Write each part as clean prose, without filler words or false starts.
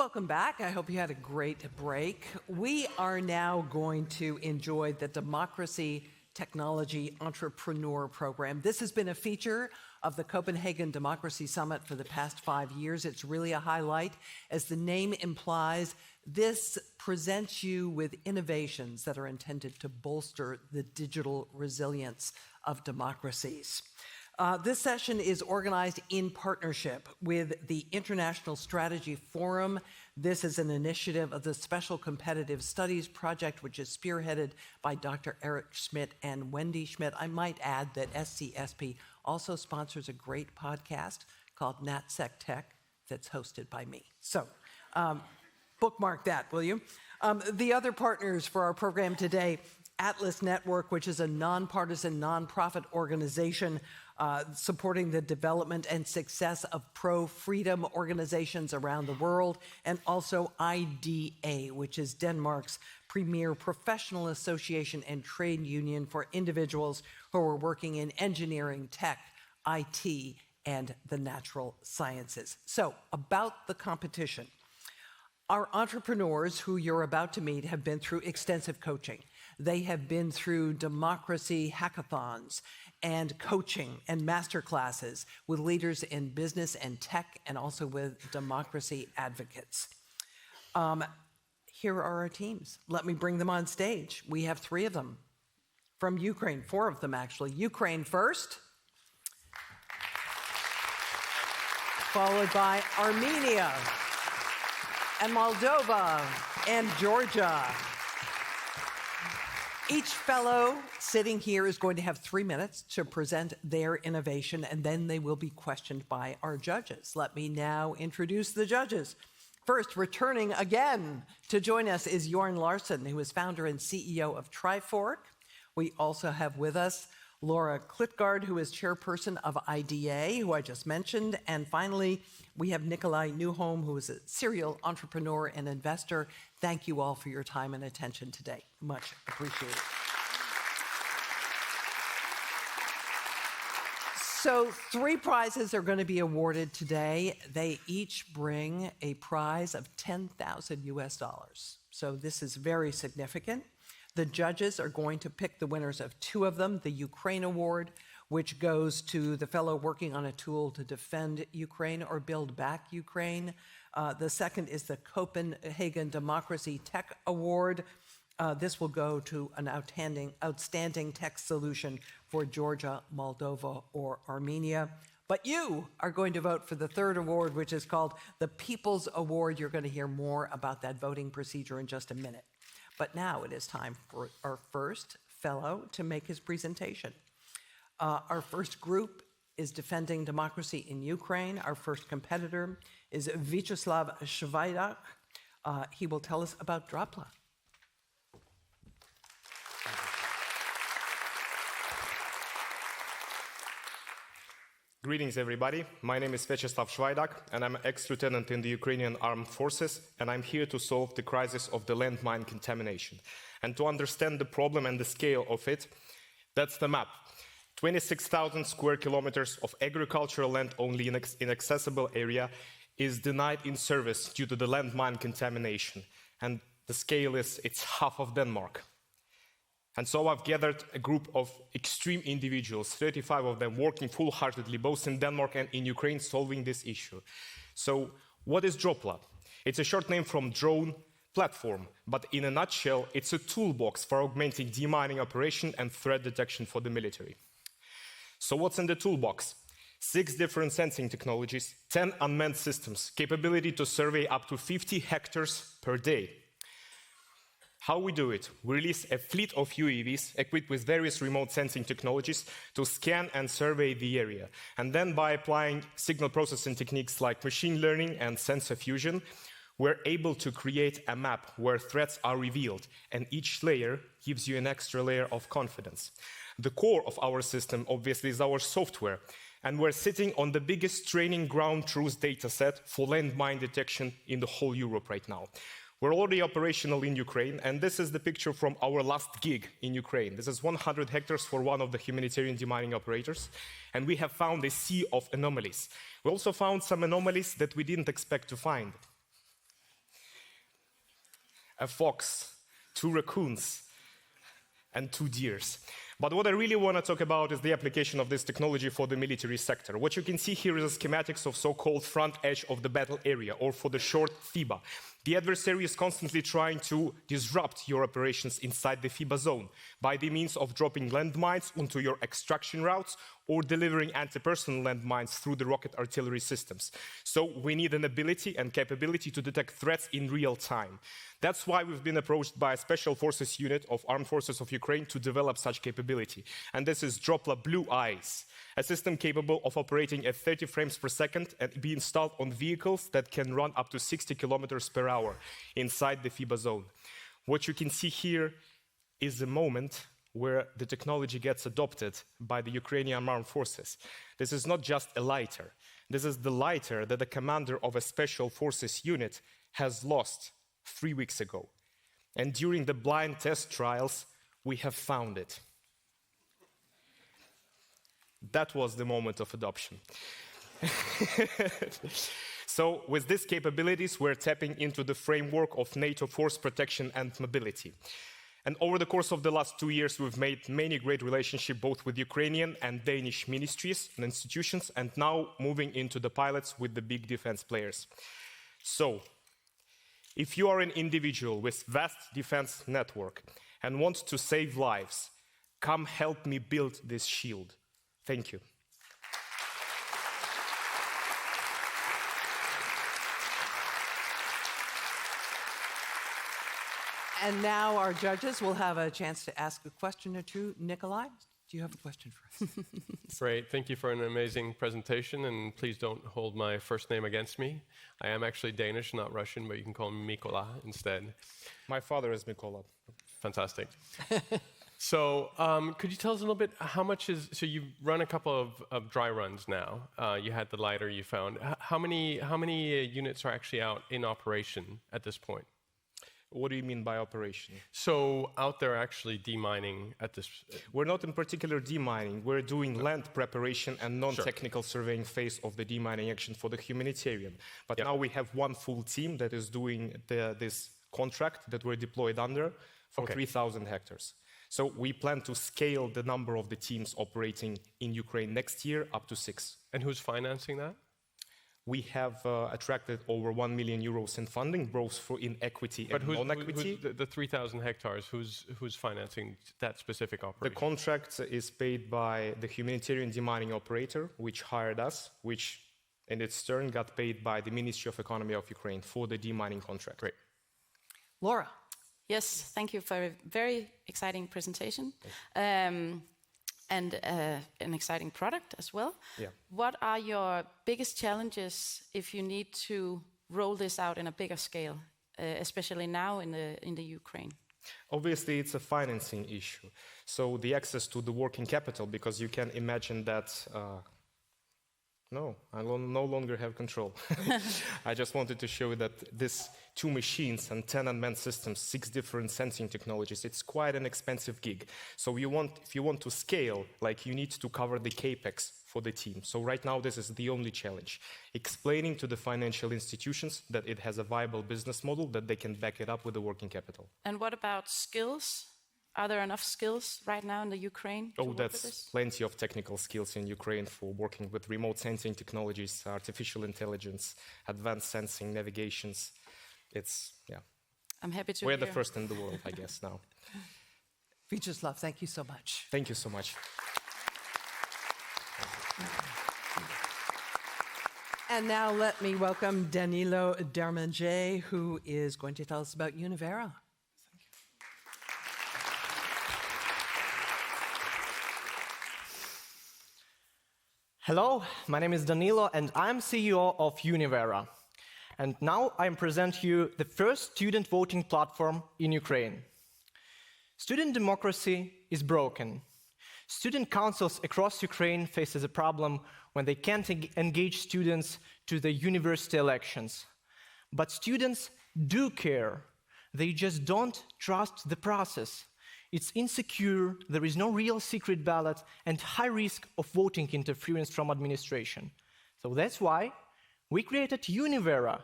Welcome back. I hope you had a great break. We are now going to enjoy the Democracy Technology Entrepreneur Program. This has been a feature of the Copenhagen Democracy Summit for the past 5 years. It's really a highlight. As the name implies, this presents you with innovations that are intended to bolster the digital resilience of democracies. This session is organized in partnership with the International Strategy Forum. This is an initiative of the Special Competitive Studies Project, which is spearheaded by Dr. Eric Schmidt and Wendy Schmidt. I might add that SCSP also sponsors a great podcast called NatSec Tech that's hosted by me. So bookmark that, will you? The other partners for our program today, Atlas Network, which is a nonpartisan, nonprofit organization supporting the development and success of pro-freedom organizations around the world, and also IDA, which is Denmark's premier professional association and trade union for individuals who are working in engineering, tech, IT, and the natural sciences. So, about the competition. Our entrepreneurs who you're about to meet have been through extensive coaching. They have been through democracy hackathons and coaching and masterclasses with leaders in business and tech, and also with democracy advocates. Here are our teams. Let me bring them on stage. We have 3 of them from Ukraine, 4 of them actually. Ukraine first, followed by Armenia and Moldova and Georgia. Each fellow sitting here is going to have 3 minutes to present their innovation, and then they will be questioned by our judges. Let me now introduce the judges. First, returning again to join us is Jorn Larsen, who is founder and CEO of Trifork. We also have with us Laura Klitgaard, who is chairperson of IDA, who I just mentioned. And finally, we have Nikolai Newholm, who is a serial entrepreneur and investor. Thank you all for your time and attention today. Much appreciated. So 3 prizes are going to be awarded today. They each bring a prize of $10,000 US. So this is very significant. The judges are going to pick the winners of 2 of them. The Ukraine Award, which goes to the fellow working on a tool to defend Ukraine or build back Ukraine. The second is the Copenhagen Democracy Tech Award. This will go to an outstanding tech solution for Georgia, Moldova, or Armenia. But you are going to vote for the 3rd award, which is called the People's Award. You're going to hear more about that voting procedure in just a minute. But now it is time for our first fellow to make his presentation. Our first group is defending democracy in Ukraine. Our first competitor is Vyacheslav Shvaidak. He will tell us about Dropla. Greetings, everybody. My name is Vyacheslav Shvaidak, and I'm an ex-lieutenant in the Ukrainian Armed Forces, and I'm here to solve the crisis of the landmine contamination. And to understand the problem and the scale of it, that's the map. 26,000 square kilometers of agricultural land only in inaccessible area is denied in service due to the landmine contamination. And the scale is, it's half of Denmark. And so I've gathered a group of extreme individuals, 35 of them working full-heartedly, both in Denmark and in Ukraine, solving this issue. So what is Dropla? It's a short name from drone platform, but in a nutshell, it's a toolbox for augmenting demining operation and threat detection for the military. So what's in the toolbox? 6 different sensing technologies, 10 unmanned systems, capability to survey up to 50 hectares per day. How we do it? We release a fleet of UAVs equipped with various remote sensing technologies to scan and survey the area. And then by applying signal processing techniques like machine learning and sensor fusion, we're able to create a map where threats are revealed, and each layer gives you an extra layer of confidence. The core of our system, obviously, is our software, and we're sitting on the biggest training ground truth data set for landmine detection in the whole Europe right now. We're already operational in Ukraine, and this is the picture from our last gig in Ukraine. This is 100 hectares for one of the humanitarian demining operators, and we have found a sea of anomalies. We also found some anomalies that we didn't expect to find. a fox, 2 raccoons, and 2 deers. But what I really want to talk about is the application of this technology for the military sector. What you can see here is a schematics of so-called front edge of the battle area, or for the short, FIBA. The adversary is constantly trying to disrupt your operations inside the FIBA zone by the means of dropping landmines onto your extraction routes or delivering anti-personnel landmines through the rocket artillery systems. So we need an ability and capability to detect threats in real time. That's why we've been approached by a special forces unit of Armed Forces of Ukraine to develop such capability. And this is Dropla Blue Eyes, a system capable of operating at 30 frames per second and be installed on vehicles that can run up to 60 kilometers per hour inside the FIBA zone. What you can see here is the moment where the technology gets adopted by the Ukrainian armed forces. This is not just a lighter. This is the lighter that the commander of a special forces unit has lost 3 weeks ago. And during the blind test trials, we have found it. That was the moment of adoption. So with these capabilities, we're tapping into the framework of NATO force protection and mobility. And over the course of the last 2 years, we've made many great relationships both with Ukrainian and Danish ministries and institutions, and now moving into the pilots with the big defense players. So, if you are an individual with vast defense network and want to save lives, come help me build this shield. Thank you. And now our judges will have a chance to ask a question or two. Nikolai, do you have a question for us? Great, thank you for an amazing presentation, and please don't hold my first name against me. I am actually Danish, not Russian, but you can call me Mikola instead. My father is Mikola. Fantastic. So could you tell us a little bit, how much is, so you've run a couple of dry runs now. You had the lighter you found. How many units are actually out in operation at this point? What do you mean by operation? So out there actually demining at this... We're not in particular demining. We're doing land preparation and non-technical surveying phase of the demining action for the humanitarian. But now we have one full team that is doing this contract that we're deployed under for 3,000 hectares. So we plan to scale the number of the teams operating in Ukraine next year up to 6. And who's financing that? We have attracted over 1 million euros in funding, both in equity and non-equity. The 3,000 hectares, who's financing that specific operation? The contract is paid by the humanitarian demining operator, which hired us, which in its turn got paid by the Ministry of Economy of Ukraine for the demining contract. Great. Laura. Yes, thank you for a very exciting presentation. And an exciting product as well. Yeah. What are your biggest challenges if you need to roll this out in a bigger scale, especially now in the Ukraine? Obviously, it's a financing issue. So the access to the working capital, because you can imagine that, no, I no longer have control. I just wanted to show that this 2 machines and 10 unmanned systems, 6 different sensing technologies, it's quite an expensive gig. So if you want to scale, like you need to cover the capex for the team. So right now, this is the only challenge. Explaining to the financial institutions that it has a viable business model, that they can back it up with the working capital. And what about skills? Are there enough skills right now in the Ukraine to work with this? Plenty of technical skills in Ukraine for working with remote sensing technologies, artificial intelligence, advanced sensing, navigations. I'm happy to We're hear. the first in the world, I guess, now. Vyacheslav, thank you so much. Thank you so much. And now let me welcome Danilo Dermanger, who is going to tell us about Univera. Hello, my name is Danilo and I'm CEO of Univera. And now I present you the first student voting platform in Ukraine. Student democracy is broken. Student councils across Ukraine faces a problem when they can't engage students to the university elections. But students do care. They just don't trust the process. It's insecure, there is no real secret ballot, and high risk of voting interference from administration. So that's why we created Univera.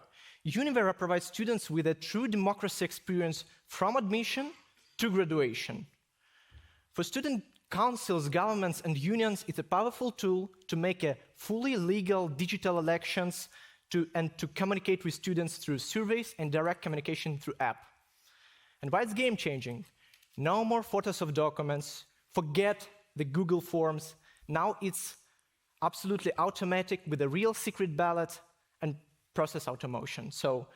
Univera provides students with a true democracy experience from admission to graduation. For student councils, governments, and unions, it's a powerful tool to make a fully legal digital elections and to communicate with students through surveys and direct communication through app. And why it's game-changing? No more photos of documents, forget the Google Forms. Now it's absolutely automatic with a real secret ballot and process automation. So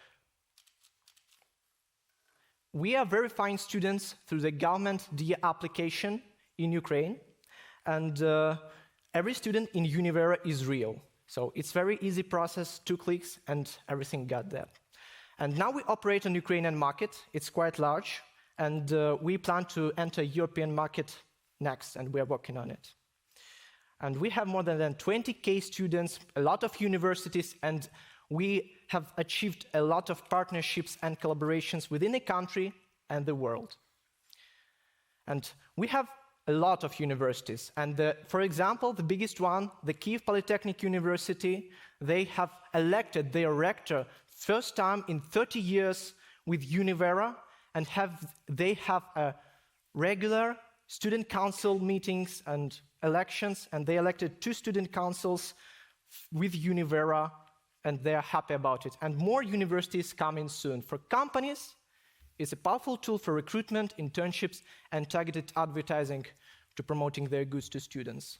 we are verifying students through the government DIA application in Ukraine, and every student in Univera is real. So it's very easy process, 2 clicks, and everything got that. And now we operate on Ukrainian market. It's quite large, and we plan to enter European market next, and we are working on it. And we have more than 20K students, a lot of universities, and we have achieved a lot of partnerships and collaborations within the country and the world. And we have a lot of universities. And for example, the biggest one, the Kyiv Polytechnic University, they have elected their rector first time in 30 years with Univera, and they have a regular student council meetings and elections, and they elected 2 student councils with Univera, and they are happy about it. And more universities coming soon. For companies, it's a powerful tool for recruitment, internships, and targeted advertising to promoting their goods to students.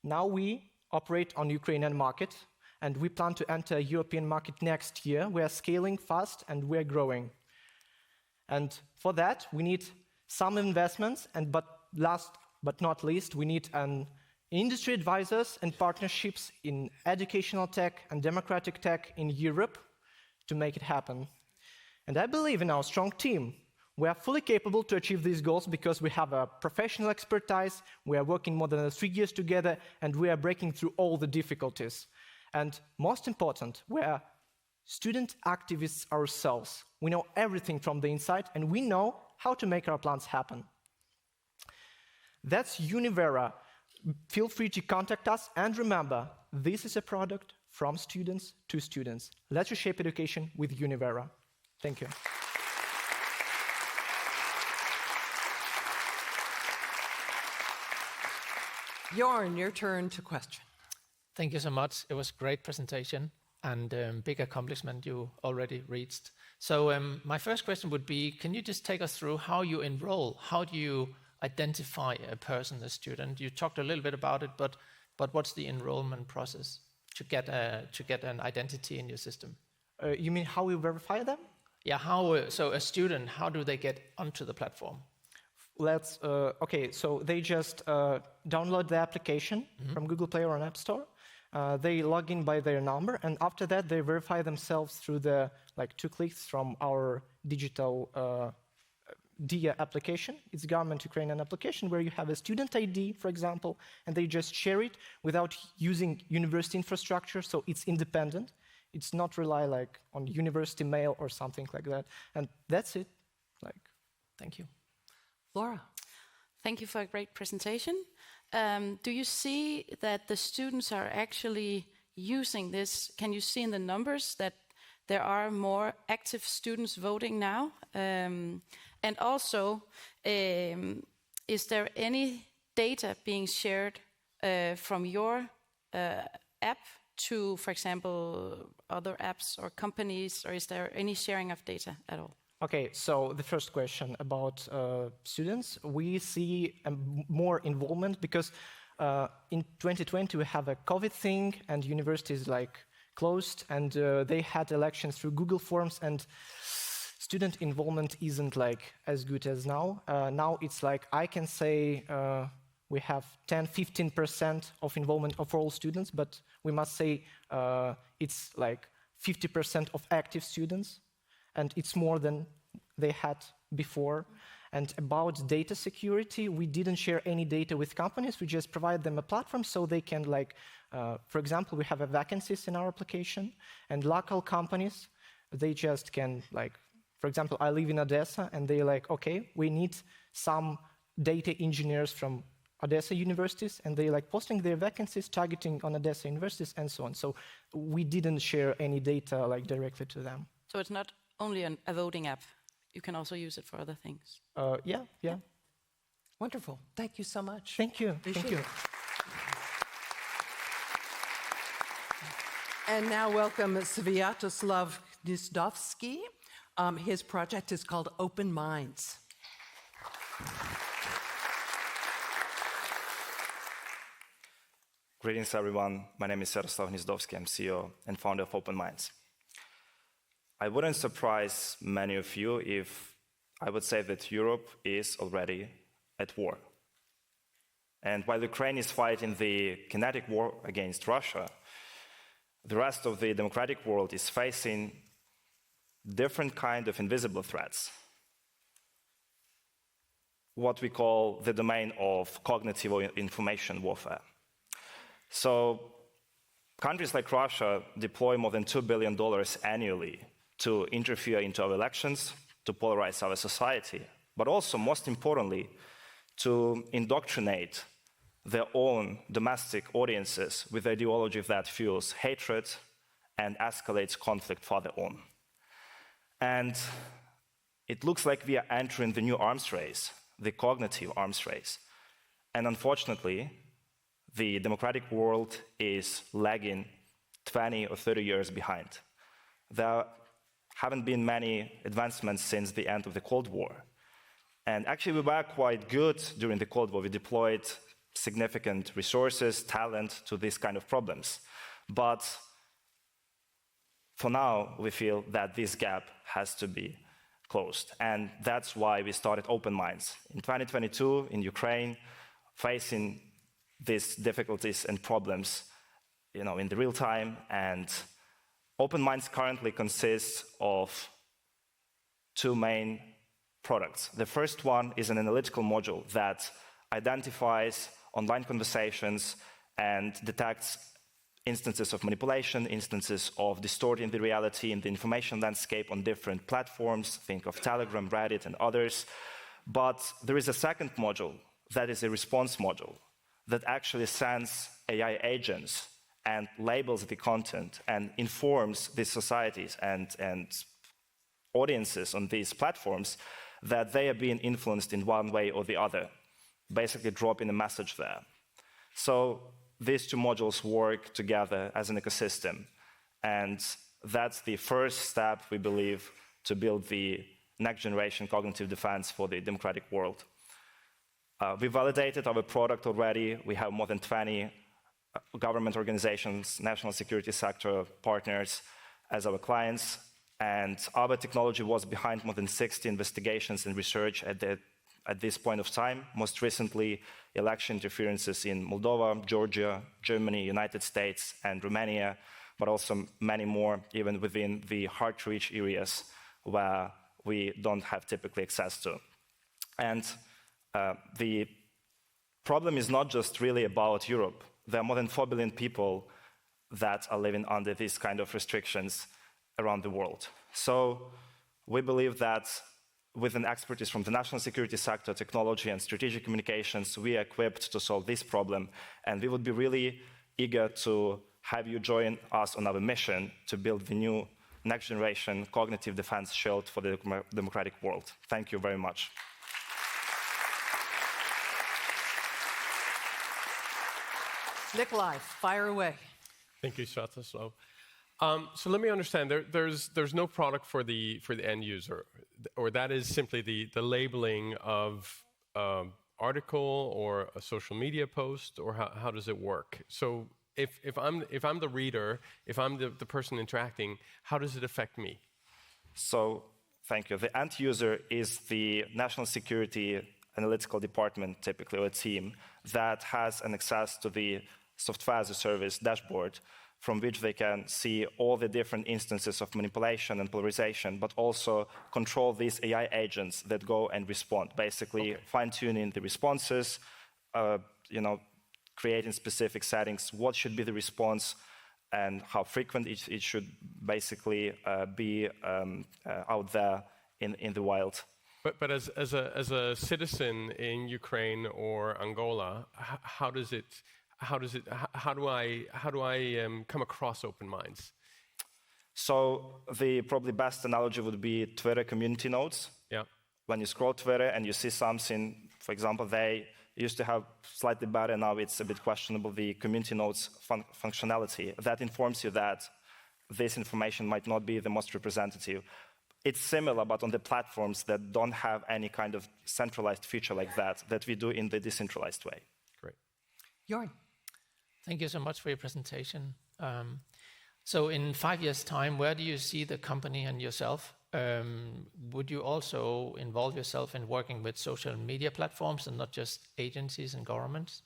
Now we operate on Ukrainian market, and we plan to enter European market next year. We are scaling fast, and we are growing. And for that, we need some investments, but last but not least, we need industry advisors and partnerships in educational tech and democratic tech in Europe to make it happen. And I believe in our strong team. We are fully capable to achieve these goals because we have a professional expertise, we are working more than 3 years together, and we are breaking through all the difficulties. And most important, we are student activists ourselves. We know everything from the inside, and we know how to make our plans happen. That's Univera. Feel free to contact us, and remember, this is a product from students to students. Let's reshape education with Univera. Thank you. Jorn, your turn to question. Thank you so much. It was a great presentation and big accomplishment you already reached. So my first question would be, can you just take us through how you enroll? How do you identify a person, a student? You talked a little bit about it, but what's the enrollment process to get an identity in your system? You mean how we verify them? Yeah, so a student, how do they get onto the platform? Okay, so they just download the application from Google Play or App Store. They log in by their number, and after that, they verify themselves through the 2 clicks from our digital DIA application. It's government Ukrainian application where you have a student ID, for example, and they just share it without using university infrastructure, so it's independent. It's not rely on university mail or something like that, and that's it. Thank you. Laura. Thank you for a great presentation. Do you see that the students are actually using this? Can you see in the numbers that there are more active students voting now? And also, is there any data being shared from your app to, for example, other apps or companies, or is there any sharing of data at all? Okay, so the first question about students, we see more involvement because in 2020 we have a COVID thing and universities closed, and they had elections through Google Forms, and student involvement isn't as good as now. Now it's I can say we have 10-15% of involvement of all students, but we must say it's 50% of active students, and it's more than they had before. And about data security, we didn't share any data with companies. We just provide them a platform so they can, for example, we have vacancies in our application, and local companies, they just can, for example, I live in Odessa, and they're okay, we need some data engineers from Odessa universities, and they posting their vacancies, targeting on Odessa universities, and so on. So we didn't share any data directly to them. So it's not only a voting app. You can also use it for other things. Yeah. Wonderful. Thank you so much. Thank you. Appreciate Thank you. it. And now welcome Sviatoslav Gnizdovsky. His project is called Open Minds. Greetings, everyone. My name is Sviatoslav Gnizdovsky. I'm CEO and founder of Open Minds. I wouldn't surprise many of you if I would say that Europe is already at war. And while Ukraine is fighting the kinetic war against Russia, the rest of the democratic world is facing different kind of invisible threats. What we call the domain of cognitive or information warfare. So countries like Russia deploy more than $2 billion annually to interfere into our elections, to polarize our society, but also, most importantly, to indoctrinate their own domestic audiences with ideology that fuels hatred and escalates conflict further on. And it looks like we are entering the new arms race, the cognitive arms race. And unfortunately, the democratic world is lagging 20 or 30 years behind. There haven't been many advancements since the end of the Cold War. And actually, we were quite good during the Cold War. We deployed significant resources, talent to these kind of problems. But for now, we feel that this gap has to be closed. And that's why we started Open Minds. In 2022, in Ukraine, facing these difficulties and problems, in the real time. And Open Minds currently consists of two main products. The first one is an analytical module that identifies online conversations and detects instances of manipulation, instances of distorting the reality in the information landscape on different platforms. Think of Telegram, Reddit, and others. But there is a second module that is a response module that actually sends AI agents and labels the content and informs these societies and audiences on these platforms that they are being influenced in one way or the other, basically dropping a message there. So these two modules work together as an ecosystem, and that's the first step, we believe, to build the next generation cognitive defense for the democratic world. We validated our product already. We have more than 20 government organizations, national security sector partners as our clients. And our technology was behind more than 60 investigations and research at this point of time. Most recently, election interferences in Moldova, Georgia, Germany, United States, and Romania, but also many more, even within the hard-to-reach areas where we don't have typically access to. And the problem is not just really about Europe. There are more than 4 billion people that are living under these kind of restrictions around the world. So we believe that with an expertise from the national security sector, technology, and strategic communications, we are equipped to solve this problem. And we would be really eager to have you join us on our mission to build the new next generation cognitive defense shield for the democratic world. Thank you very much. Nikolai, fire away. Thank you, Sviatoslav. So let me understand. There's no product for the end user, or that is simply the labeling of article or a social media post, or how does it work? So if I'm the reader, if I'm the person interacting, how does it affect me? So thank you. The end user is the national security analytical department, typically, or a team that has an access to the software as a service dashboard, from which they can see all the different instances of manipulation and polarization, but also control these AI agents that go and respond, basically fine-tuning the responses, creating specific settings, what should be the response, and how frequent it should basically be out there in the wild. But as a citizen in Ukraine or Angola, how do I come across Open Minds? So the probably best analogy would be Twitter community nodes. Yeah. When you scroll Twitter and you see something, for example, they used to have slightly better, now it's a bit questionable, the community nodes functionality. That informs you that this information might not be the most representative. It's similar, but on the platforms that don't have any kind of centralized feature like that we do in the decentralized way. Great. Jorn. Thank you so much for your presentation. So in 5 years' time, where do you see the company and yourself? Would you also involve yourself in working with social media platforms and not just agencies and governments?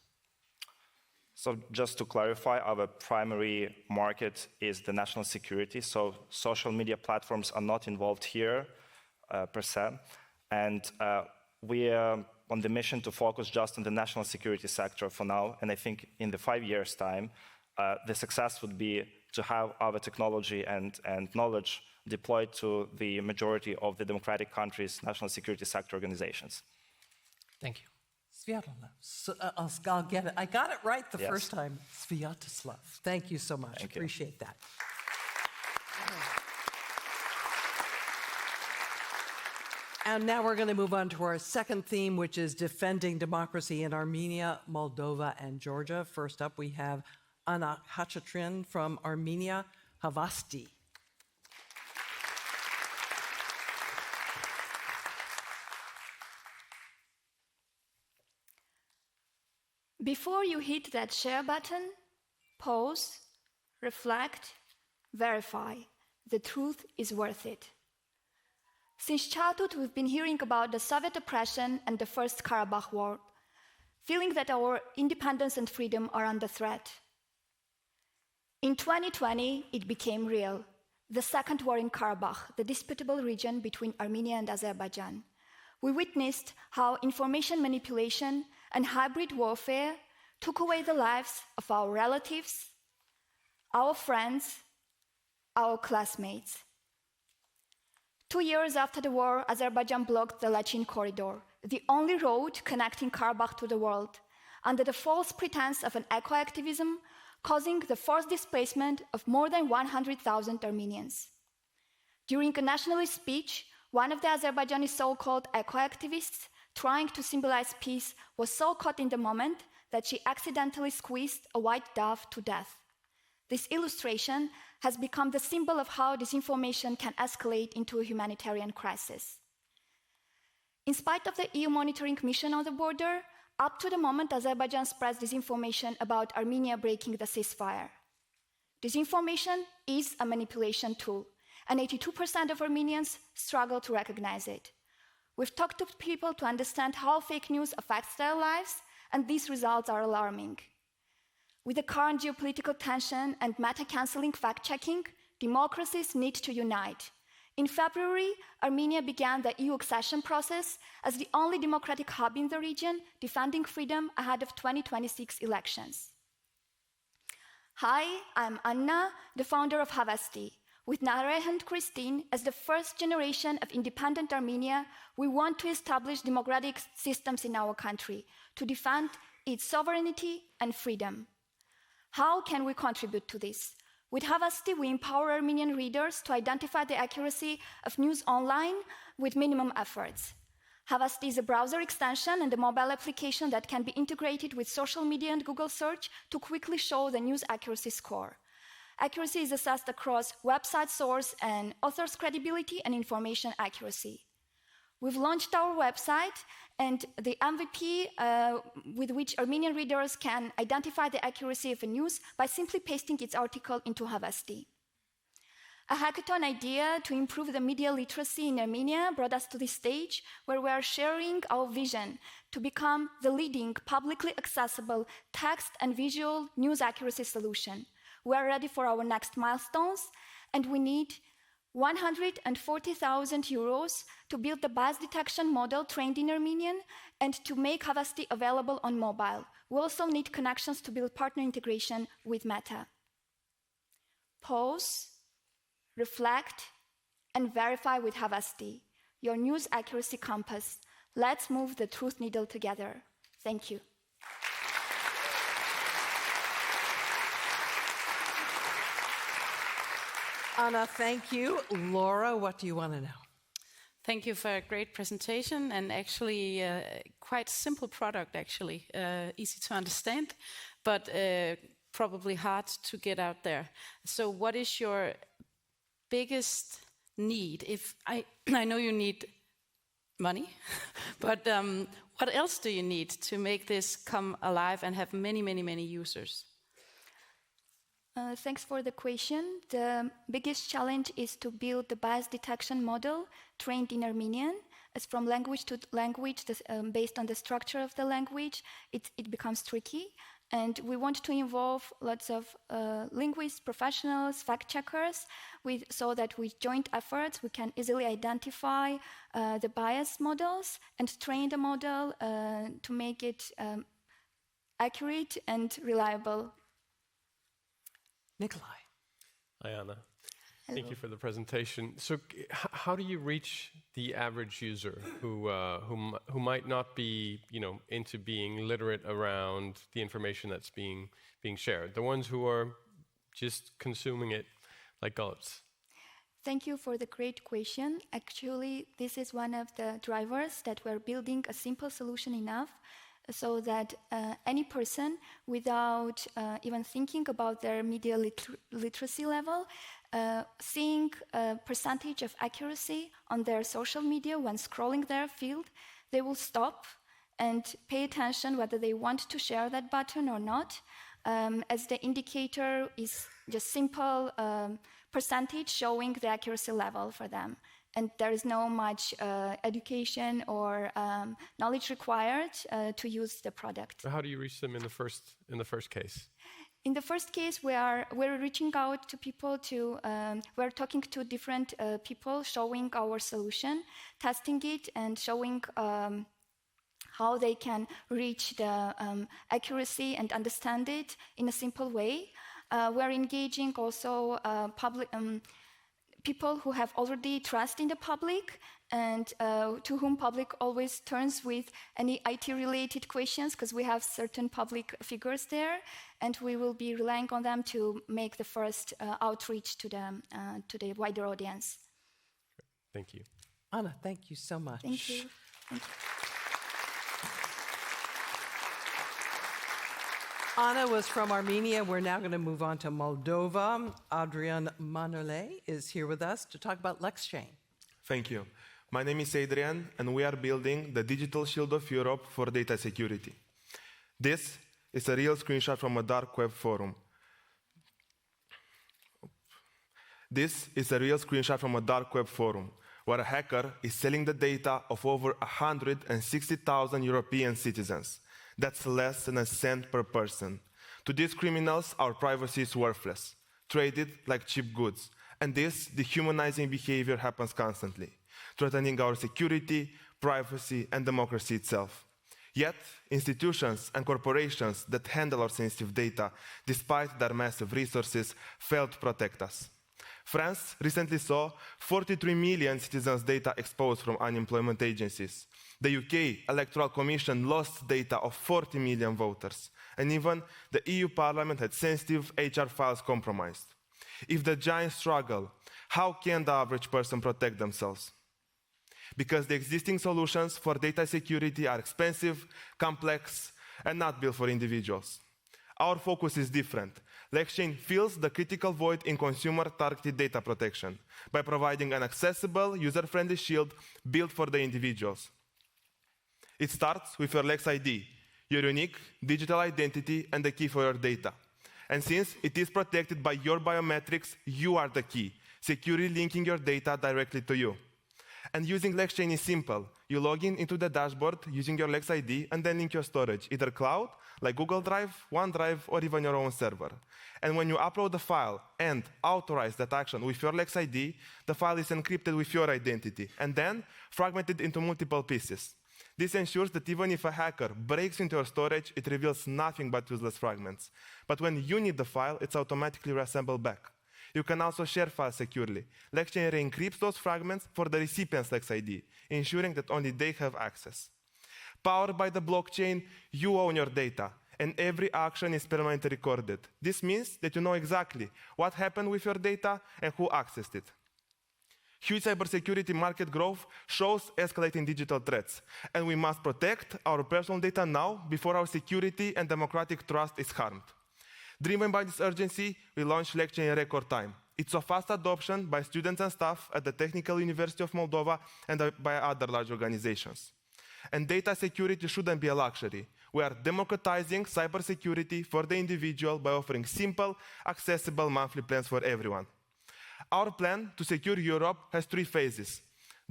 So just to clarify, our primary market is the national security. So social media platforms are not involved here per se. And we are on the mission to focus just on the national security sector for now. And I think in the 5 years' time, the success would be to have our technology and knowledge deployed to the majority of the democratic countries' national security sector organizations. Thank you. Sviatoslav. I'll get it. I got it right the Yes. first time. Sviatoslav. Thank you so much. Thank you. Appreciate that. And now we're going to move on to our second theme, which is defending democracy in Armenia, Moldova, and Georgia. First up, we have Anna Khachaturian from Armenia, Havasti. Before you hit that share button, pause, reflect, verify. The truth is worth it. Since childhood, we've been hearing about the Soviet oppression and the First Karabakh War, feeling that our independence and freedom are under threat. In 2020, it became real. The Second War in Karabakh, the disputable region between Armenia and Azerbaijan. We witnessed how information manipulation and hybrid warfare took away the lives of our relatives, our friends, our classmates. 2 years after the war, Azerbaijan blocked the Lachin Corridor, the only road connecting Karabakh to the world, under the false pretense of an eco-activism, causing the forced displacement of more than 100,000 Armenians. During a nationalist speech, one of the Azerbaijani so-called eco-activists, trying to symbolize peace, was so caught in the moment that she accidentally squeezed a white dove to death. This illustration has become the symbol of how disinformation can escalate into a humanitarian crisis. In spite of the EU monitoring mission on the border, up to the moment Azerbaijan spreads disinformation about Armenia breaking the ceasefire. Disinformation is a manipulation tool, and 82% of Armenians struggle to recognize it. We've talked to people to understand how fake news affects their lives, and these results are alarming. With the current geopolitical tension and meta-canceling fact-checking, democracies need to unite. In February, Armenia began the EU accession process as the only democratic hub in the region, defending freedom ahead of 2026 elections. Hi, I'm Anna, the founder of Havasti. With Nareh and Christine, as the first generation of independent Armenia, we want to establish democratic systems in our country to defend its sovereignty and freedom. How can we contribute to this? With Havasti, we empower Armenian readers to identify the accuracy of news online with minimum efforts. Havasti is a browser extension and a mobile application that can be integrated with social media and Google search to quickly show the news accuracy score. Accuracy is assessed across website source and author's credibility and information accuracy. We've launched our website and the MVP with which Armenian readers can identify the accuracy of a news by simply pasting its article into Havasti. A hackathon idea to improve the media literacy in Armenia brought us to this stage where we are sharing our vision to become the leading publicly accessible text and visual news accuracy solution. We are ready for our next milestones, and we need 140,000 euros to build the bias detection model trained in Armenian and to make Havasti available on mobile. We also need connections to build partner integration with Meta. Pause, reflect, and verify with Havasti, your news accuracy compass. Let's move the truth needle together. Thank you. Anna, thank you. Laura, what do you want to know? Thank you for a great presentation and actually quite simple product actually, easy to understand, but probably hard to get out there. So what is your biggest need? If I know you need money, but what else do you need to make this come alive and have many, many, many users? Thanks for the question. The biggest challenge is to build the bias detection model trained in Armenian. As from language to language, based on the structure of the language, it becomes tricky. And we want to involve lots of linguists, professionals, fact-checkers, so that with joint efforts, we can easily identify the bias models and train the model to make it accurate and reliable. Nikolai. Hi, Anna. Thank you for the presentation. So how do you reach the average user who might not be, into being literate around the information that's being shared, the ones who are just consuming it like gullips? Thank you for the great question. Actually, this is one of the drivers that we're building a simple solution enough so that any person, without even thinking about their media literacy level, seeing a percentage of accuracy on their social media when scrolling their feed, they will stop and pay attention whether they want to share that button or not, as the indicator is just simple percentage showing the accuracy level for them. And there is no much education or knowledge required to use the product. How do you reach them in the first case? In the first case, we're reaching out to people. We're talking to different people, showing our solution, testing it, and showing how they can reach the accuracy and understand it in a simple way. We're engaging also public. People who have already trust in the public and to whom public always turns with any IT-related questions, because we have certain public figures there, and we will be relying on them to make the first outreach to the wider audience. Thank you. Anna, thank you so much. Thank you. Thank you. Anna was from Armenia. We're now going to move on to Moldova. Adrian Manole is here with us to talk about LexChain. Thank you. My name is Adrian, and we are building the digital shield of Europe for data security. This is a real screenshot from a dark web forum. This is a real screenshot from a dark web forum where a hacker is selling the data of over 160,000 European citizens. That's less than a cent per person. To these criminals, our privacy is worthless, traded like cheap goods. And this dehumanizing behavior happens constantly, threatening our security, privacy, and democracy itself. Yet, institutions and corporations that handle our sensitive data, despite their massive resources, fail to protect us. France recently saw 43 million citizens' data exposed from unemployment agencies. The UK Electoral Commission lost data of 40 million voters. And even the EU Parliament had sensitive HR files compromised. If the giants struggle, how can the average person protect themselves? Because the existing solutions for data security are expensive, complex, and not built for individuals. Our focus is different. LexChain fills the critical void in consumer-targeted data protection by providing an accessible, user-friendly shield built for the individuals. It starts with your Lex ID, your unique digital identity and the key for your data. And since it is protected by your biometrics, you are the key, securely linking your data directly to you. And using LexChain is simple. You log into the dashboard using your Lex ID and then link your storage, either cloud, like Google Drive, OneDrive, or even your own server. And when you upload the file and authorize that action with your Lex ID, the file is encrypted with your identity and then fragmented into multiple pieces. This ensures that even if a hacker breaks into your storage, it reveals nothing but useless fragments. But when you need the file, it's automatically reassembled back. You can also share files securely. LexChain re-encrypts those fragments for the recipient's Lex ID, ensuring that only they have access. Powered by the blockchain, you own your data, and every action is permanently recorded. This means that you know exactly what happened with your data and who accessed it. Huge cybersecurity market growth shows escalating digital threats, and we must protect our personal data now before our security and democratic trust is harmed. Driven by this urgency, we launched LegChain in record time. It's a fast adoption by students and staff at the Technical University of Moldova and by other large organizations. And data security shouldn't be a luxury. We are democratizing cybersecurity for the individual by offering simple, accessible monthly plans for everyone. Our plan to secure Europe has 3 phases.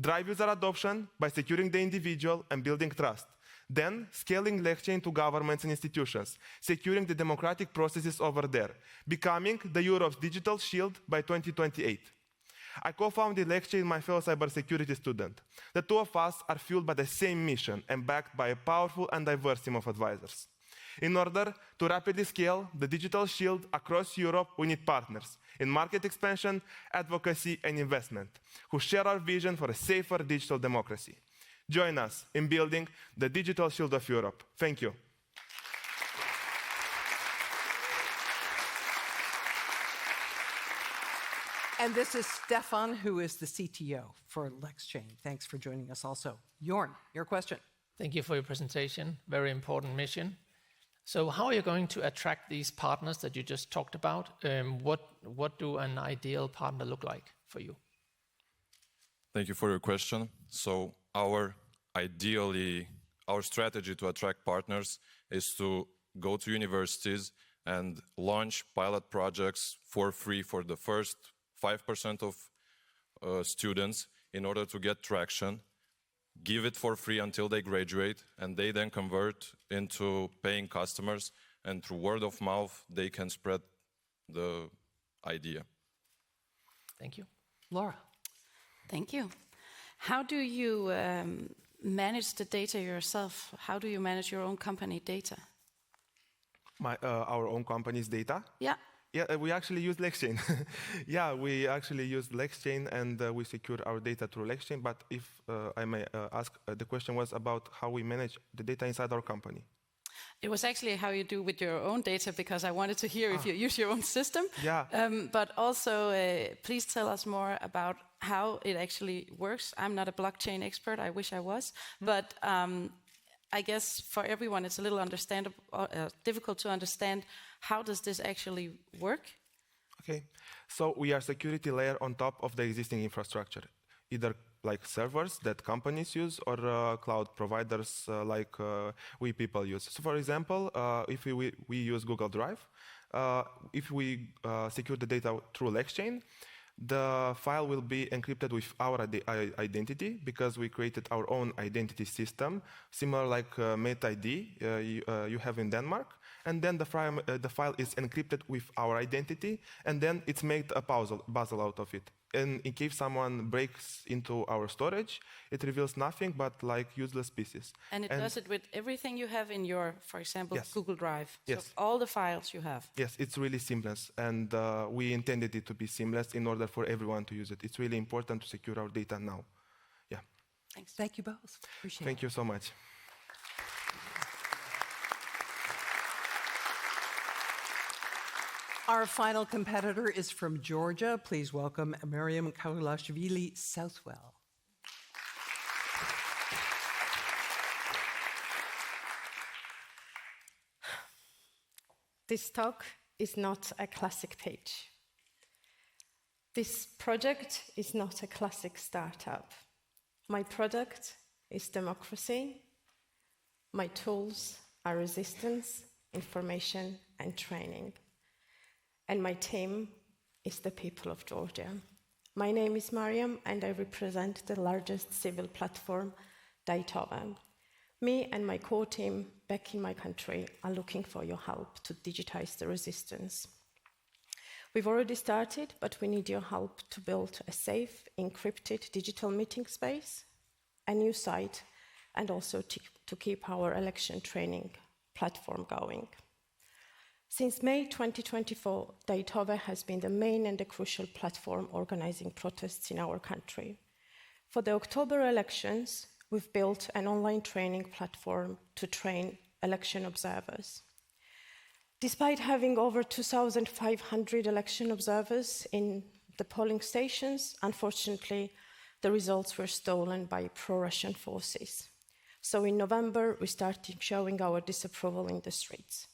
Drive user adoption by securing the individual and building trust. Then, scaling LegChain to governments and institutions, securing the democratic processes over there, becoming the Europe's digital shield by 2028. I co-founded LegChain with my fellow cybersecurity student. The 2 of us are fueled by the same mission and backed by a powerful and diverse team of advisors. In order to rapidly scale the digital shield across Europe, we need partners in market expansion, advocacy, and investment, who share our vision for a safer digital democracy. Join us in building the digital shield of Europe. Thank you. And this is Stefan, who is the CTO for LegChain. Thanks for joining us also. Jorn, your question. Thank you for your presentation. Very important mission. So how are you going to attract these partners that you just talked about? What do an ideal partner look like for you? Thank you for your question. So our strategy to attract partners is to go to universities and launch pilot projects for free for the first 5% of students in order to get traction, give it for free until they graduate, and they then convert into paying customers, and through word of mouth, they can spread the idea. Thank you. Laura. Thank you. How do you manage the data yourself? How do you manage your own company data? Our own company's data? Yeah. Yeah, we actually use LegChain. Yeah, we actually use LegChain and we secure our data through LegChain. But if I may ask, the question was about how we manage the data inside our company. It was actually how you do with your own data, because I wanted to hear if you use your own system. Yeah. But also, please tell us more about how it actually works. I'm not a blockchain expert. I wish I was. But I guess for everyone, it's a little difficult to understand. How does this actually work? Okay, so we are security layer on top of the existing infrastructure, either like servers that companies use or cloud providers like we people use. So for example, if we use Google Drive, if we secure the data through LegChain, the file will be encrypted with our identity because we created our own identity system, similar like MetID you have in Denmark. And then the file is encrypted with our identity, and then it's made a puzzle out of it. And in case someone breaks into our storage, it reveals nothing but like useless pieces. And it does it with everything you have in your, for example, Yes. Google Drive. Yes. So all the files you have. Yes, it's really seamless, and we intended it to be seamless in order for everyone to use it. It's really important to secure our data now. Yeah. Thanks. Thank you both. Appreciate Thank it. you so much. Our final competitor is from Georgia. Please welcome Miriam Kaulashvili-Southwell. This talk is not a classic pitch. This project is not a classic startup. My product is democracy. My tools are resistance, information, and training. And my team is the people of Georgia. My name is Mariam, and I represent the largest civil platform, Daitova. Me and my core team back in my country are looking for your help to digitize the resistance. We've already started, but we need your help to build a safe, encrypted digital meeting space, a new site, and also to keep our election training platform going. Since May 2024, Daitova has been the main and the crucial platform organizing protests in our country. For the October elections, we've built an online training platform to train election observers. Despite having over 2,500 election observers in the polling stations, unfortunately, the results were stolen by pro-Russian forces. So in November, we started showing our disapproval in the streets.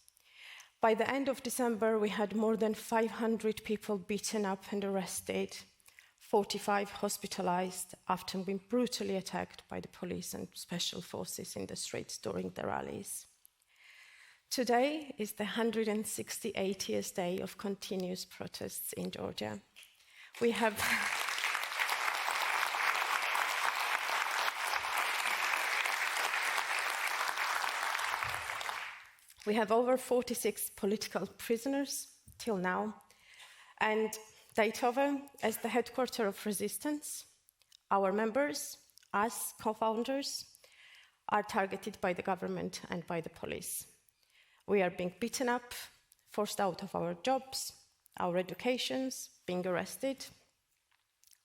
By the end of December, we had more than 500 people beaten up and arrested, 45 hospitalized after being brutally attacked by the police and special forces in the streets during the rallies. Today is the 168th day of continuous protests in Georgia. We have We have over 46 political prisoners till now, and Daytova, as the headquarters of resistance, our members, us co-founders, are targeted by the government and by the police. We are being beaten up, forced out of our jobs, our educations, being arrested.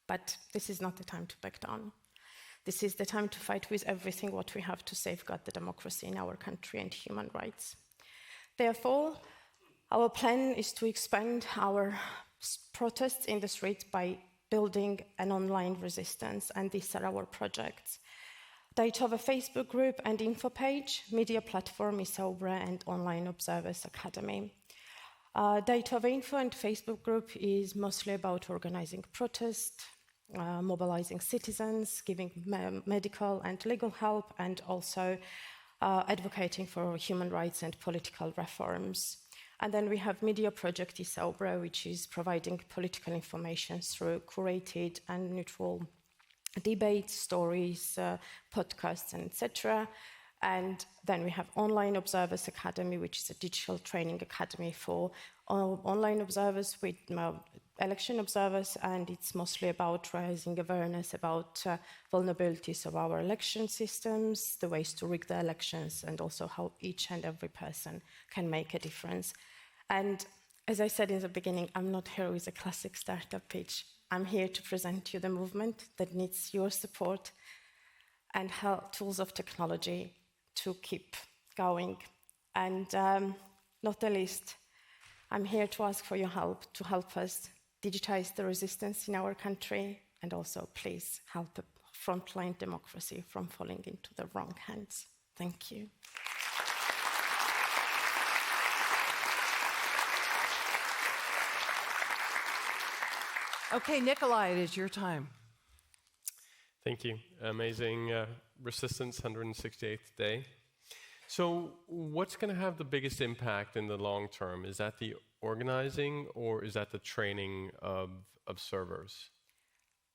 But this is not the time to back down. This is the time to fight with everything what we have to safeguard the democracy in our country and human rights. Therefore, our plan is to expand our protests in the streets by building an online resistance, and these are our projects. Daytova Facebook group and info page, media platform Isobra, and Online Observers Academy. Daytova info and Facebook group is mostly about organizing protests, mobilizing citizens, giving medical and legal help, and also advocating for human rights and political reforms. And then we have media project Isobra, which is providing political information through curated and neutral debates, stories, podcasts, and etc. And then we have Online Observers Academy, which is a digital training academy for online observers with election observers, and it's mostly about raising awareness about vulnerabilities of our election systems, the ways to rig the elections, and also how each and every person can make a difference. And as I said in the beginning, I'm not here with a classic startup pitch. I'm here to present you the movement that needs your support and tools of technology to keep going. And not the least, I'm here to ask for your help to help us digitize the resistance in our country, and also please help frontline democracy from falling into the wrong hands. Thank you. Okay, Nikolai, it is your time. Thank you. Amazing resistance, 168th day. So what's going to have the biggest impact in the long term? Is that the organizing, or is that the training of observers?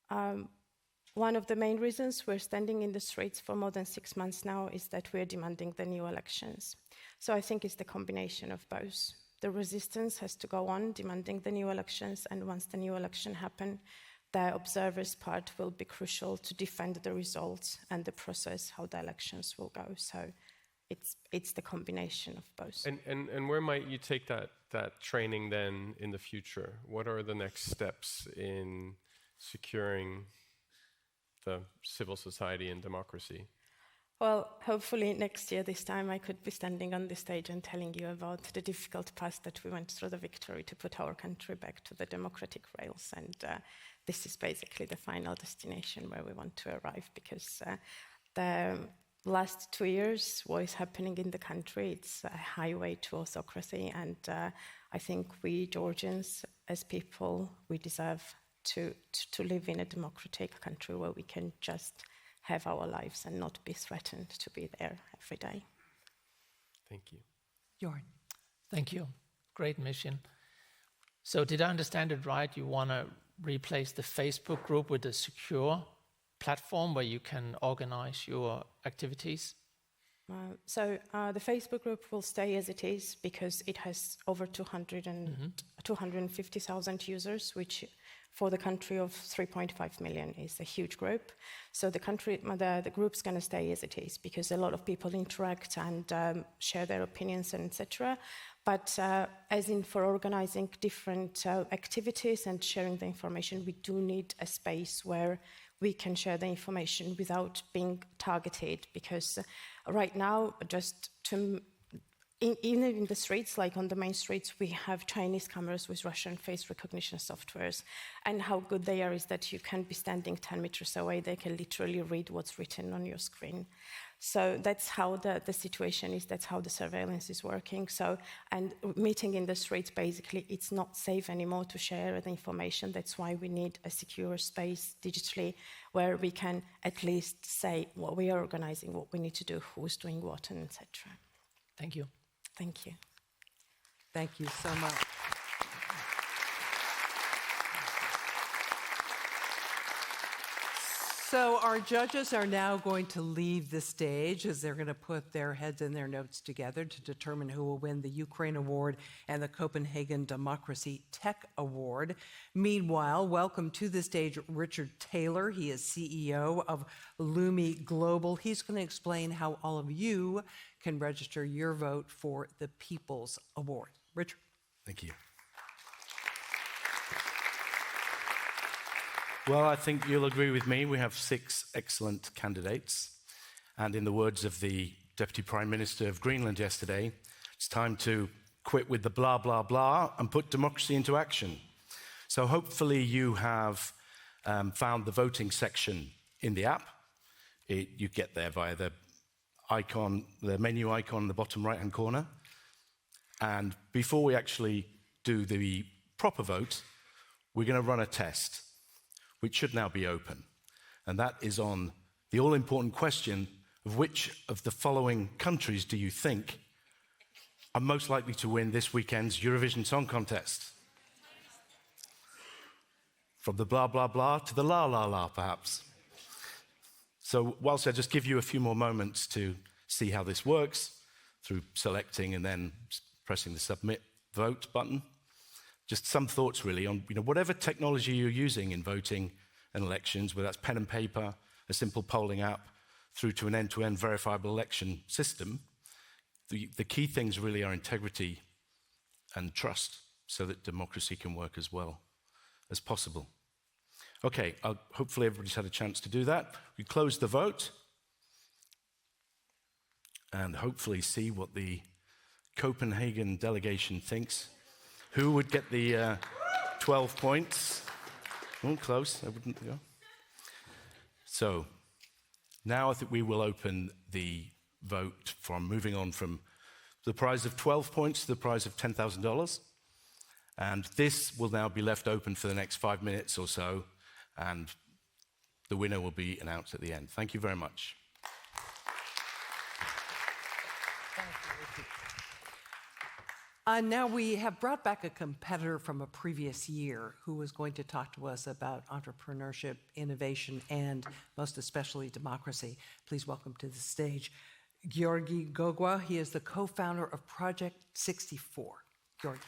One of the main reasons we're standing in the streets for more than 6 months now is that we're demanding the new elections. So I think it's the combination of both. The resistance has to go on demanding the new elections, and once the new election happen, the observers' part will be crucial to defend the results and the process, how the elections will go. So it's the combination of both. And where might you take that training then in the future? What are the next steps in securing the civil society and democracy? Well, hopefully next year, this time, I could be standing on the stage and telling you about the difficult path that we went through the victory to put our country back to the democratic rails. And this is basically the final destination where we want to arrive, because the last 2 years, what is happening in the country, it's a highway to autocracy. And I think we Georgians, as people, we deserve to live in a democratic country where we can just have our lives and not be threatened to be there every day. Thank you. Jorn. Thank you. Great mission. So did I understand it right? You want to replace the Facebook group with a secure platform where you can organize your activities? So the Facebook group will stay as it is, because it has over 250,000 users, which for the country of 3.5 million is a huge group. So the group's going to stay as it is, because a lot of people interact and share their opinions and etc. But as in for organizing different activities and sharing the information, we do need a space where we can share the information without being targeted, because right now, just to Even in the streets, like on the main streets, we have Chinese cameras with Russian face recognition softwares. And how good they are is that you can be standing 10 meters away, they can literally read what's written on your screen. So that's how the situation is, that's how the surveillance is working. So, and meeting in the streets, basically, it's not safe anymore to share the information. That's why we need a secure space digitally where we can at least say what we are organizing, what we need to do, who's doing what, and etc. Thank you. Thank you. Thank you so much. So our judges are now going to leave the stage as they're going to put their heads and their notes together to determine who will win the Ukraine Award and the Copenhagen Democracy Tech Award. Meanwhile, welcome to the stage Richard Taylor. He is CEO of Lumi Global. He's going to explain how all of you can register your vote for the People's Award. Richard. Thank you. Well, I think you'll agree with me. We have 6 excellent candidates. And in the words of the Deputy Prime Minister of Greenland yesterday, it's time to quit with the blah, blah, blah and put democracy into action. So hopefully you have found the voting section in the app. You get there via the icon, the menu icon in the bottom right-hand corner. And before we actually do the proper vote, we're going to run a test, which should now be open. And that is on the all-important question of which of the following countries do you think are most likely to win this weekend's Eurovision Song Contest? From the blah, blah, blah to the la, la, la, perhaps. So whilst I just give you a few more moments to see how this works through selecting and then pressing the submit vote button, just some thoughts really on whatever technology you're using in voting and elections, whether that's pen and paper, a simple polling app, through to an end-to-end verifiable election system. The key things really are integrity and trust so that democracy can work as well as possible. Okay, hopefully everybody's had a chance to do that. We close the vote and hopefully see what the Copenhagen delegation thinks. Who would get the 12 points? Oh, close, I wouldn't go. So, now I think we will open the vote from moving on from the prize of 12 points to the prize of $10,000. And this will now be left open for the next 5 minutes or so, and the winner will be announced at the end. Thank you very much. Now we have brought back a competitor from a previous year who was going to talk to us about entrepreneurship, innovation, and most especially democracy. Please welcome to the stage Georgi Gogua. He is the co-founder of Project 64. Georgi.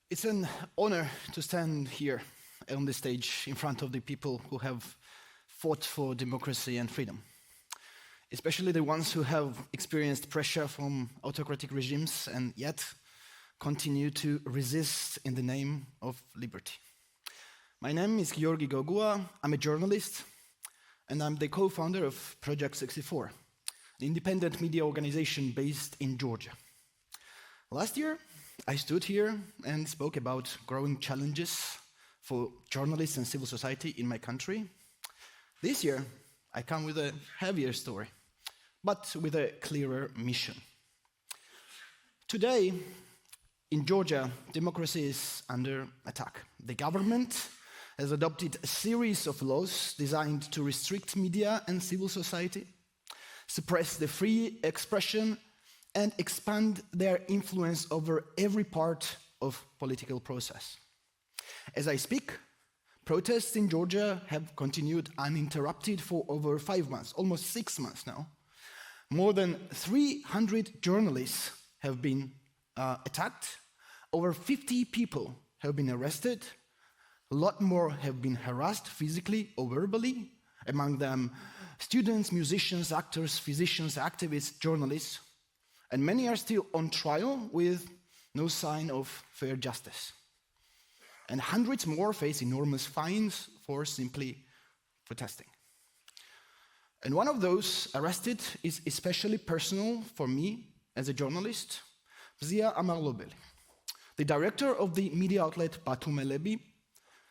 It's an honor to stand here on the stage in front of the people who have fought for democracy and freedom, especially the ones who have experienced pressure from autocratic regimes and yet continue to resist in the name of liberty. My name is Georgi Gogua. I'm a journalist, and I'm the co-founder of Project 64, an independent media organization based in Georgia. Last year, I stood here and spoke about growing challenges for journalists and civil society in my country. This year, I come with a heavier story, but with a clearer mission. Today, in Georgia, democracy is under attack. The government has adopted a series of laws designed to restrict media and civil society, suppress the free expression, and expand their influence over every part of political process. As I speak, protests in Georgia have continued uninterrupted for over 5 months, almost 6 months now. More than 300 journalists have been attacked. Over 50 people have been arrested. A lot more have been harassed physically or verbally, among them students, musicians, actors, physicians, activists, journalists, and many are still on trial with no sign of fair justice. And hundreds more face enormous fines for simply protesting. And one of those arrested is especially personal for me as a journalist, Zia Amarlobeli, the director of the media outlet Batum Elebi.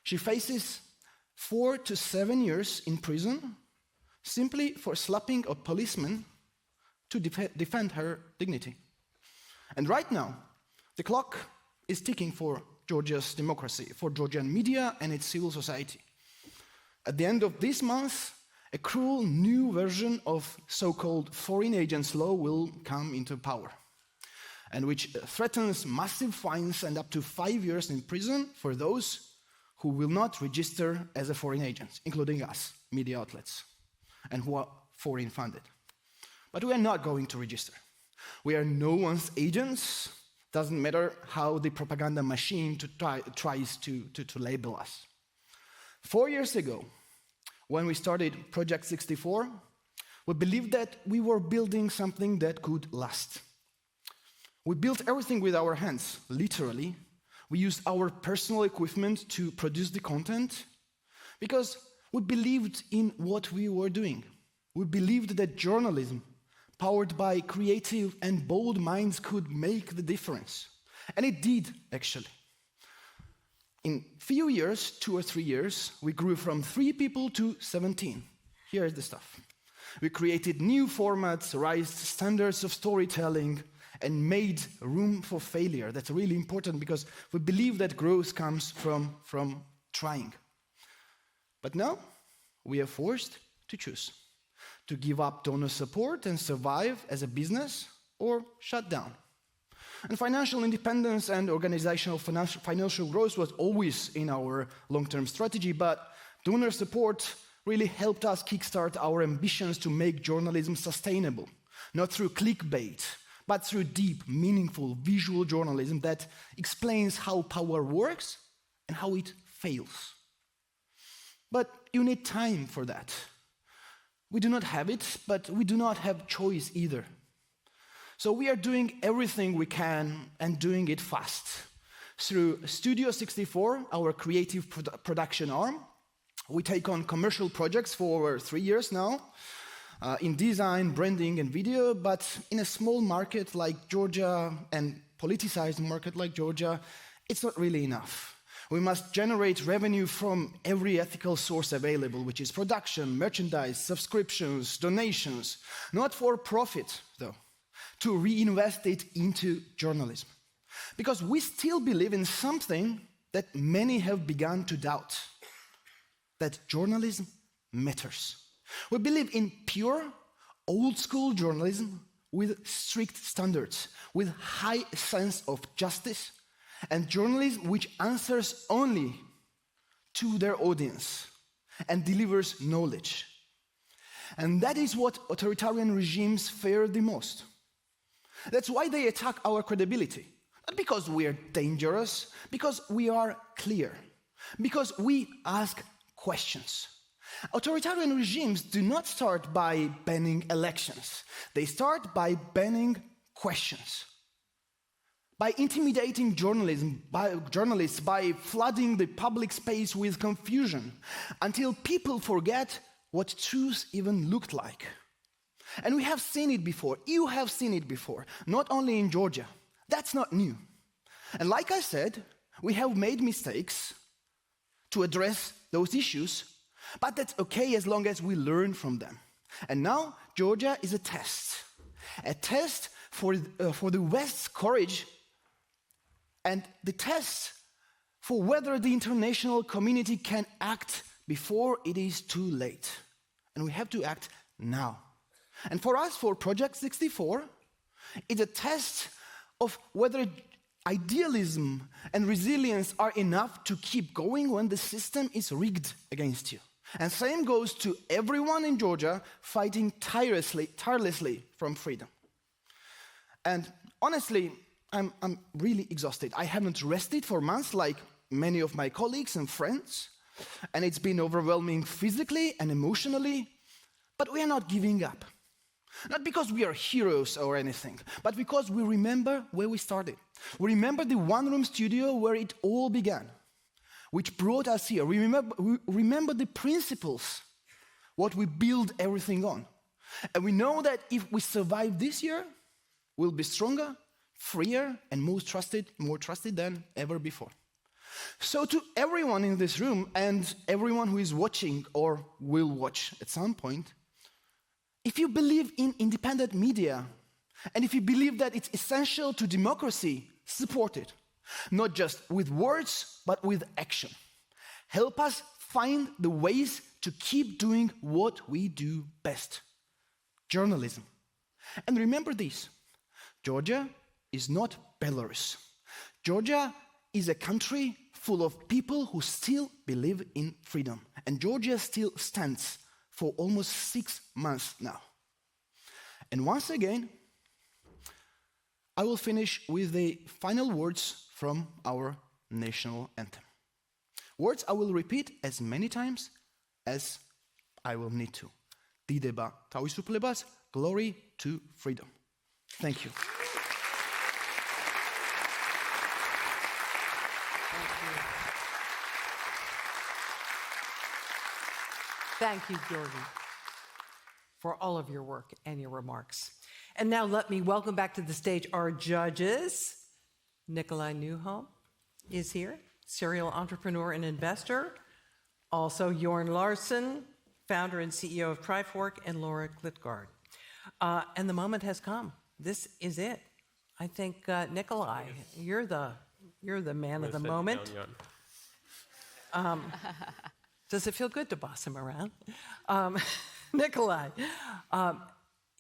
She faces 4 to 7 years in prison simply for slapping a policeman to defend her dignity. And right now, the clock is ticking for Georgia's democracy, for Georgian media and its civil society. At the end of this month, a cruel new version of so-called foreign agents law will come into power, and which threatens massive fines and up to 5 years in prison for those who will not register as a foreign agent, including us, media outlets, and who are foreign funded. But we are not going to register. We are no one's agents. Doesn't matter how the propaganda machine tries to label us. 4 years ago, when we started Project 64, we believed that we were building something that could last. We built everything with our hands, literally. We used our personal equipment to produce the content because we believed in what we were doing. We believed that journalism, powered by creative and bold minds, could make the difference. And it did, actually. In few years, 2 or 3 years, we grew from 3 people to 17. Here is the stuff. We created new formats, raised standards of storytelling, and made room for failure. That's really important because we believe that growth comes from trying. But now, we are forced to choose. To give up donor support and survive as a business, or shut down. And financial independence and organizational financial growth was always in our long-term strategy, but donor support really helped us kickstart our ambitions to make journalism sustainable, not through clickbait, but through deep, meaningful visual journalism that explains how power works and how it fails. But you need time for that. We do not have it, but we do not have choice either. So we are doing everything we can and doing it fast. Through Studio 64, our creative production arm, we take on commercial projects for over 3 years now, in design, branding, and video, but in a small market like Georgia and politicized market like Georgia, it's not really enough. We must generate revenue from every ethical source available, which is production, merchandise, subscriptions, donations, not for profit, though, to reinvest it into journalism. Because we still believe in something that many have begun to doubt, that journalism matters. We believe in pure, old-school journalism with strict standards, with high sense of justice, and journalism which answers only to their audience and delivers knowledge. And that is what authoritarian regimes fear the most. That's why they attack our credibility. Not because we are dangerous, because we are clear, because we ask questions. Authoritarian regimes do not start by banning elections. They start by banning questions. By intimidating journalists, by flooding the public space with confusion, until people forget what truth even looked like. And we have seen it before. You have seen it before, not only in Georgia. That's not new. And like I said, we have made mistakes to address those issues, but that's okay as long as we learn from them. And now Georgia is a test for the West's courage and the test for whether the international community can act before it is too late. And we have to act now. And for us, for Project 64, it's a test of whether idealism and resilience are enough to keep going when the system is rigged against you. And same goes to everyone in Georgia fighting tirelessly from freedom. And honestly, I'm really exhausted. I haven't rested for months like many of my colleagues and friends, and it's been overwhelming physically and emotionally, but we are not giving up. Not because we are heroes or anything, but because we remember where we started. We remember the one-room studio where it all began, which brought us here. We remember the principles what we build everything on. And we know that if we survive this year, we'll be stronger, freer, and more trusted than ever before. So to everyone in this room and everyone who is watching or will watch at some point, if you believe in independent media, and if you believe that it's essential to democracy, support it. Not just with words, but with action. Help us find the ways to keep doing what we do best. Journalism. And remember this, Georgia is not Belarus. Georgia is a country full of people who still believe in freedom. And Georgia still stands for almost 6 months now. And once again, I will finish with the final words from our national anthem. Words I will repeat as many times as I will need to. Tideba tauisuplebas, glory to freedom. Thank you. Thank you, Georgi, for all of your work and your remarks. And now let me welcome back to the stage our judges. Nikolai Newholm is here, serial entrepreneur and investor. Also, Jorn Larsen, founder and CEO of Trifork, and Laura Klitgaard. And the moment has come. This is it. I think, Nikolai, you're the man of the moment. Does it feel good to boss him around? Nikolai,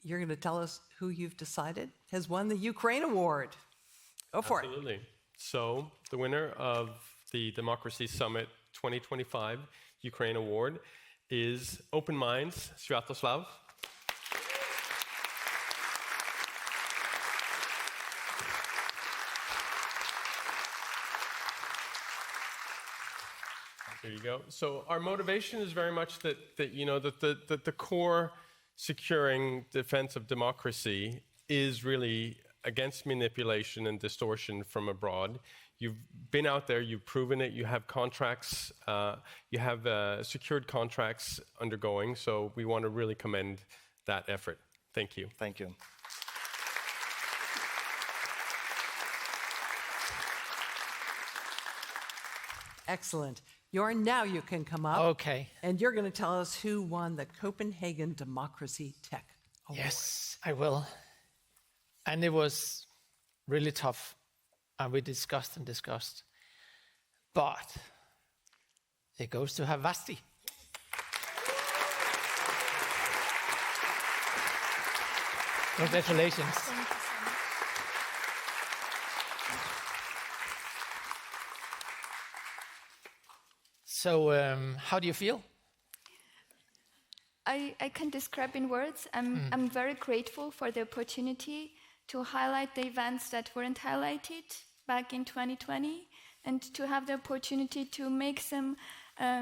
you're going to tell us who you've decided has won the Ukraine Award. Go for it. Absolutely. So the winner of the Democracy Summit 2025 Ukraine Award is Open Minds, Sviatoslav. There you go. So our motivation is very much that the core securing defense of democracy is really against manipulation and distortion from abroad. You've been out there, you've proven it, you have contracts, you have secured contracts undergoing, so we want to really commend that effort. Thank you. Thank you. Excellent. Jorn, now you can come up. Okay. And you're going to tell us who won the Copenhagen Democracy Tech Award. Yes, I will. And it was really tough. And we discussed and discussed. But it goes to Havasti. Congratulations. So, how do you feel? I can describe in words. I'm very grateful for the opportunity to highlight the events that weren't highlighted back in 2020 and to have the opportunity to make some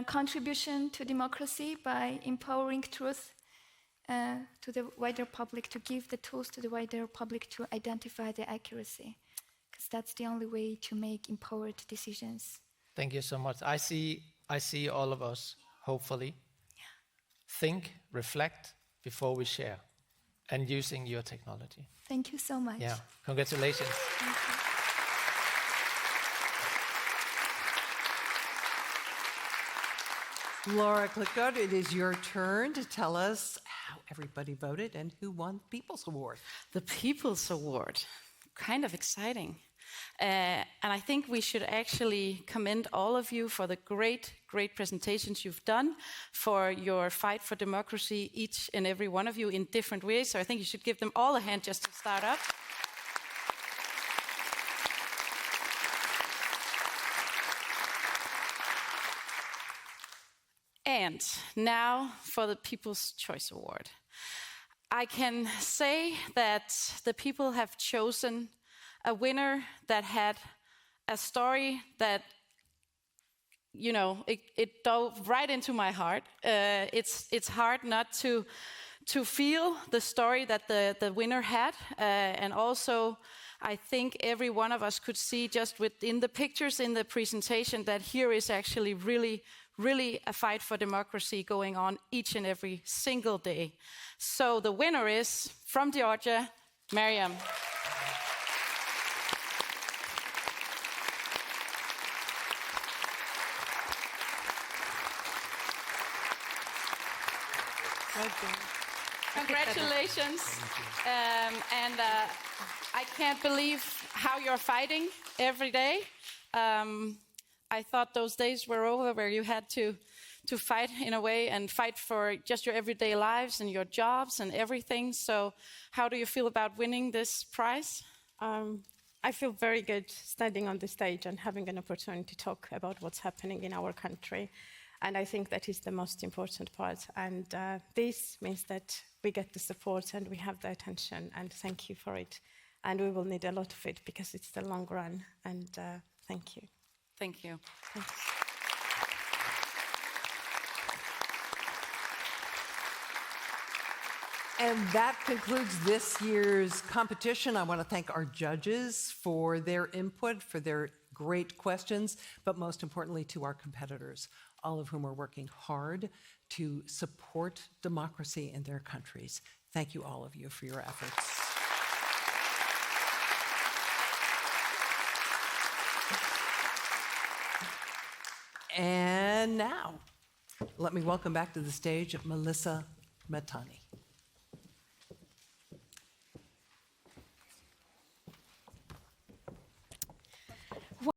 contribution to democracy by empowering truth to the wider public, to give the tools to the wider public to identify the accuracy, because that's the only way to make empowered decisions. Thank you so much. I see all of us, hopefully, think, reflect before we share, and using your technology. Thank you so much. Yeah, congratulations. Thank you. Laura Klitgaard, it is your turn to tell us how everybody voted and who won the People's Award. The People's Award, kind of exciting. And I think we should actually commend all of you for the great presentations you've done, for your fight for democracy, each and every one of you in different ways. So I think you should give them all a hand just to start up. And now for the People's Choice Award. I can say that the people have chosen a winner that had a story that, it dove right into my heart. It's hard not to feel the story that the winner had. And also, I think every one of us could see just within the pictures in the presentation that here is actually really a fight for democracy going on each and every single day. So the winner is, from Georgia, Mariam. Congratulations. I can't believe how you're fighting every day. I thought those days were over where you had to fight in a way and fight for just your everyday lives and your jobs and everything. So how do you feel about winning this prize? I feel very good standing on the stage and having an opportunity to talk about what's happening in our country. And I think that is the most important part. And this means that we get the support and we have the attention. And thank you for it. And we will need a lot of it because it's the long run. And thank you. Thank you. Thanks. And that concludes this year's competition. I want to thank our judges for their input, for their great questions, but most importantly to our competitors, all of whom are working hard to support democracy in their countries. Thank you, all of you, for your efforts. And now, let me welcome back to the stage Melissa Matani.